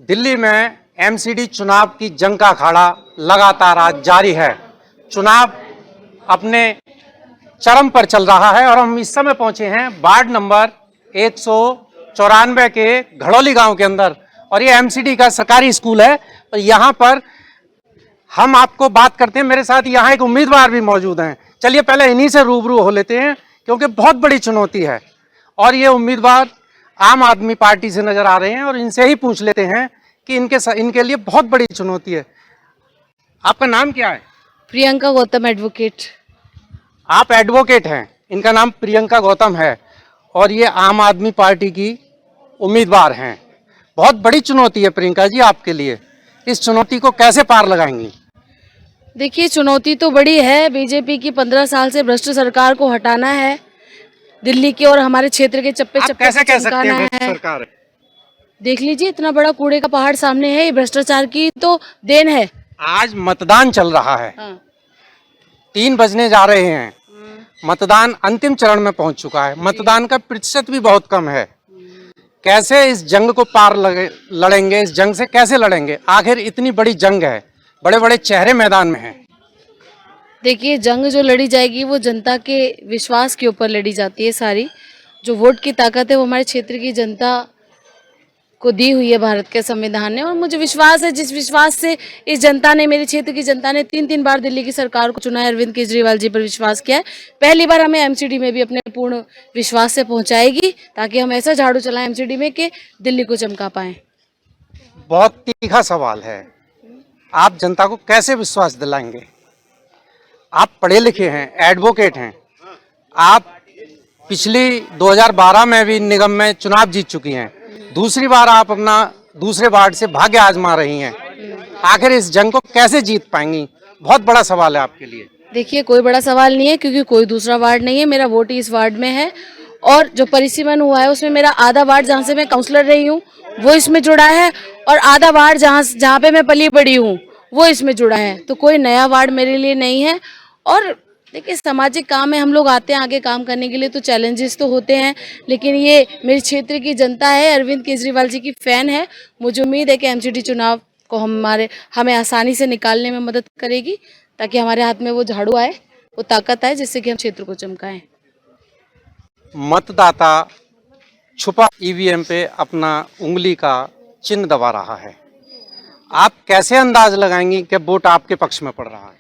दिल्ली में एमसीडी चुनाव की जंग का अखाड़ा लगातार आज जारी है। चुनाव अपने चरम पर चल रहा है और हम इस समय पहुंचे हैं वार्ड नंबर 194 के घड़ौली गांव के अंदर, और ये एमसीडी का सरकारी स्कूल है। और यहाँ पर हम आपको बात करते हैं, मेरे साथ यहाँ एक उम्मीदवार भी मौजूद हैं। चलिए पहले इन्हीं से रूबरू हो लेते हैं, क्योंकि बहुत बड़ी चुनौती है और ये उम्मीदवार आम आदमी पार्टी से नजर आ रहे हैं, और इनसे ही पूछ लेते हैं कि इनके लिए बहुत बड़ी चुनौती है। आपका नाम क्या है? प्रियंका गौतम, एडवोकेट। आप एडवोकेट हैं, इनका नाम प्रियंका गौतम है और ये आम आदमी पार्टी की उम्मीदवार हैं। बहुत बड़ी चुनौती है प्रियंका जी आपके लिए, इस चुनौती को कैसे पार लगाएंगी? देखिए, चुनौती तो बड़ी है। बीजेपी की 15 साल से भ्रष्ट सरकार को हटाना है, दिल्ली के और हमारे क्षेत्र के चप्पे चप्पे कैसे कह सकते हैं है। भ्रष्ट सरकार? देख लीजिए, इतना बड़ा कूड़े का पहाड़ सामने है। ये भ्रष्टाचार की तो देन है। आज मतदान चल रहा है, 3 बजने जा रहे हैं, मतदान अंतिम चरण में पहुंच चुका है, मतदान का प्रतिशत भी बहुत कम है। कैसे इस जंग को पार लड़ेंगे? इस जंग से कैसे लड़ेंगे? आखिर इतनी बड़ी जंग है, बड़े बड़े चेहरे मैदान में हैं। देखिए, जंग जो लड़ी जाएगी वो जनता के विश्वास के ऊपर लड़ी जाती है। सारी जो वोट की ताकत है वो हमारे क्षेत्र की जनता को दी हुई है भारत के संविधान ने, और मुझे विश्वास है, जिस विश्वास से इस जनता ने, मेरे क्षेत्र की जनता ने 3 बार दिल्ली की सरकार को चुना है, अरविंद केजरीवाल जी पर विश्वास किया है, पहली बार हमें एमसीडी में भी अपने पूर्ण विश्वास से पहुंचाएगी, ताकि हम ऐसा झाड़ू चलाएं एमसीडी में कि दिल्ली को चमका पाएं। बहुत तीखा सवाल है, आप जनता को कैसे विश्वास दिलाएंगे? आप पढ़े लिखे हैं, एडवोकेट हैं, आप पिछली 2012 में भी निगम में चुनाव जीत चुकी हैं, दूसरी बार आप अपना दूसरे वार्ड से भाग्य आजमा रही हैं। आखिर इस जंग को कैसे जीत पाएंगी? बहुत बड़ा सवाल है आपके लिए। देखिए, कोई बड़ा सवाल नहीं है, क्योंकि कोई दूसरा वार्ड नहीं है, मेरा वोट ही इस वार्ड में है, और जो परिसीमन हुआ है उसमें मेरा आधा वार्ड, जहाँ से मैं काउंसलर रही हूँ, वो इसमें जुड़ा है, और आधा वार्ड जहाँ पे मैं पली बड़ी हूँ वो इसमें जुड़ा है। तो कोई नया वार्ड मेरे लिए नहीं है। और देखिए, सामाजिक काम में हम लोग आते हैं आगे काम करने के लिए, तो चैलेंजेस तो होते हैं, लेकिन ये मेरे क्षेत्र की जनता है, अरविंद केजरीवाल जी की फैन है। मुझे उम्मीद है कि एमसीडी चुनाव को हमें आसानी से निकालने में मदद करेगी, ताकि हमारे हाथ में वो झाड़ू आए, वो ताकत आए, जिससे कि हम क्षेत्र को चमकाएं। मतदाता छुपा ईवीएम पे अपना उंगली का चिन्ह दबा रहा है, आप कैसे अंदाज लगाएंगी कि वोट आपके पक्ष में पड़ रहा है?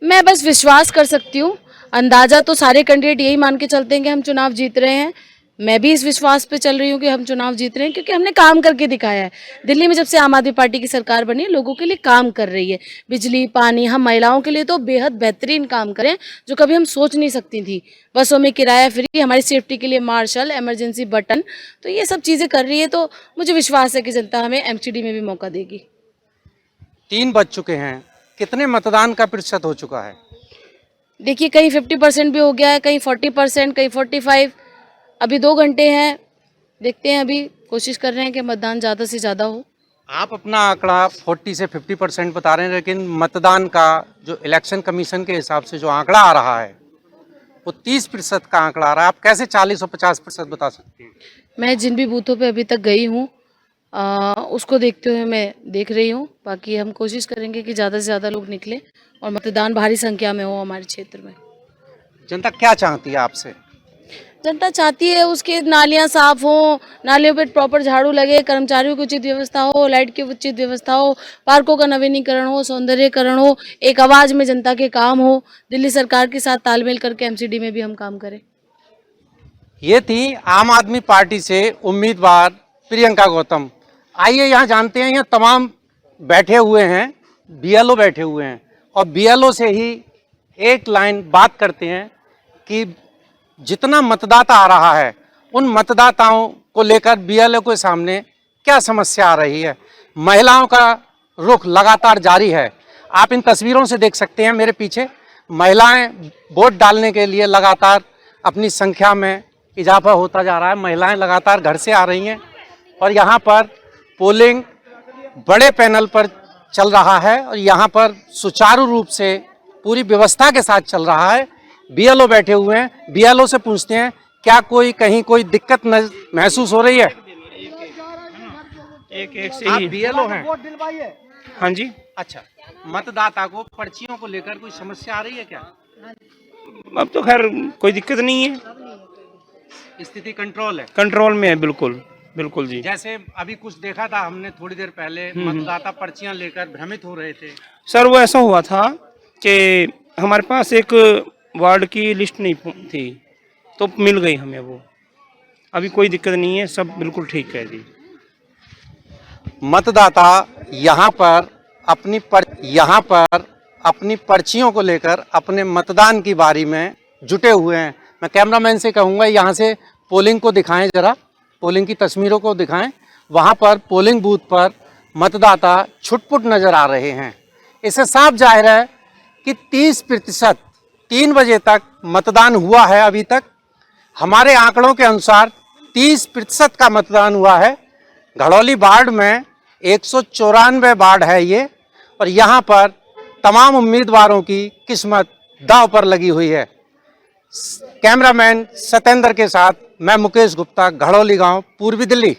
मैं बस विश्वास कर सकती हूँ। अंदाजा तो सारे कैंडिडेट यही मान के चलते हैं कि हम चुनाव जीत रहे हैं। मैं भी इस विश्वास पे चल रही हूँ कि हम चुनाव जीत रहे हैं, क्योंकि हमने काम करके दिखाया है। दिल्ली में जब से आम आदमी पार्टी की सरकार बनी है, लोगों के लिए काम कर रही है। बिजली, पानी, हम महिलाओं के लिए तो बेहद बेहतरीन काम करें, जो कभी हम सोच नहीं सकती थी। बसों में किराया फ्री, हमारी सेफ्टी के लिए मार्शल, इमरजेंसी बटन, तो ये सब चीज़ें कर रही है। तो मुझे विश्वास है कि जनता हमें एमसीडी में भी मौका देगी। 3 बज चुके हैं, कितने मतदान का प्रतिशत हो चुका है? देखिए, कहीं 50% भी हो गया है, कहीं 40%, कहीं 45%। अभी 2 घंटे हैं, देखते हैं। अभी कोशिश कर रहे हैं कि मतदान ज़्यादा से ज़्यादा हो। आप अपना आंकड़ा 40 से 50% बता रहे हैं, लेकिन मतदान का जो इलेक्शन कमीशन के हिसाब से जो आंकड़ा आ रहा है वो 30% का आंकड़ा आ रहा है। आप कैसे 40 और 50% बता सकती हैं? मैं जिन भी बूथों पे अभी तक गई हूँ, उसको देखते हुए मैं देख रही हूँ। बाकी हम कोशिश करेंगे कि ज़्यादा से ज़्यादा लोग निकलें और मतदान भारी संख्या में हो हमारे क्षेत्र में। जनता क्या चाहती है आपसे? जनता चाहती है उसके नालियाँ साफ हो, नालियों पे प्रॉपर झाड़ू लगे, कर्मचारियों की उचित व्यवस्था हो, लाइट की उचित व्यवस्था हो, पार्कों का नवीनीकरण हो, सौंदर्यीकरण हो, एक आवाज़ में जनता के काम हो। दिल्ली सरकार के साथ तालमेल करके एमसीडी में भी हम काम करें। ये थी आम आदमी पार्टी से उम्मीदवार प्रियंका गौतम। आइए यहाँ जानते हैं, यहाँ तमाम बैठे हुए हैं, बीएलओ बैठे हुए हैं, और बीएलओ से ही एक लाइन बात करते हैं कि जितना मतदाता आ रहा है उन मतदाताओं को लेकर बीएलओ के सामने क्या समस्या आ रही है। महिलाओं का रुख लगातार जारी है, आप इन तस्वीरों से देख सकते हैं मेरे पीछे, महिलाएं वोट डालने के लिए लगातार अपनी संख्या में इजाफा होता जा रहा है। महिलाएं लगातार घर से आ रही हैं और यहाँ पर पोलिंग बड़े पैनल पर चल रहा है और यहाँ पर सुचारू रूप से पूरी व्यवस्था के साथ चल रहा है। बीएलओ बैठे हुए हैं, बीएलओ से पूछते हैं क्या कोई कहीं कोई दिक्कत महसूस हो रही है? एक से आप ही। बीएलओ हैं? हाँ जी। अच्छा, मतदाता को पर्चियों को लेकर कोई समस्या आ रही है क्या? अब तो खैर कोई दिक्कत नहीं है, स्थिति कंट्रोल है? कंट्रोल में है, बिल्कुल बिल्कुल जी। जैसे अभी कुछ देखा था हमने थोड़ी देर पहले, मतदाता पर्चियां लेकर भ्रमित हो रहे थे। सर वो ऐसा हुआ था कि हमारे पास एक वार्ड की लिस्ट नहीं थी, तो मिल गई हमें वो। अभी कोई दिक्कत नहीं है, सब बिल्कुल ठीक है जी। मतदाता यहाँ पर अपनी पर्चियों को लेकर अपने मतदान की बारी में जुटे हुए हैं। मैं कैमरामैन से कहूँगा यहाँ से पोलिंग को दिखाएं, जरा पोलिंग की तस्वीरों को दिखाएं। वहाँ पर पोलिंग बूथ पर मतदाता छुटपुट नजर आ रहे हैं। इससे साफ जाहिर है कि 30% 3 बजे तक मतदान हुआ है। अभी तक हमारे आंकड़ों के अनुसार 30% का मतदान हुआ है। घड़ौली वार्ड में 194 वार्ड है ये, और यहाँ पर तमाम उम्मीदवारों की किस्मत दांव पर लगी हुई है। कैमरामैन सतेंद्र के साथ मैं मुकेश गुप्ता, घड़ौली गांव, पूर्वी दिल्ली।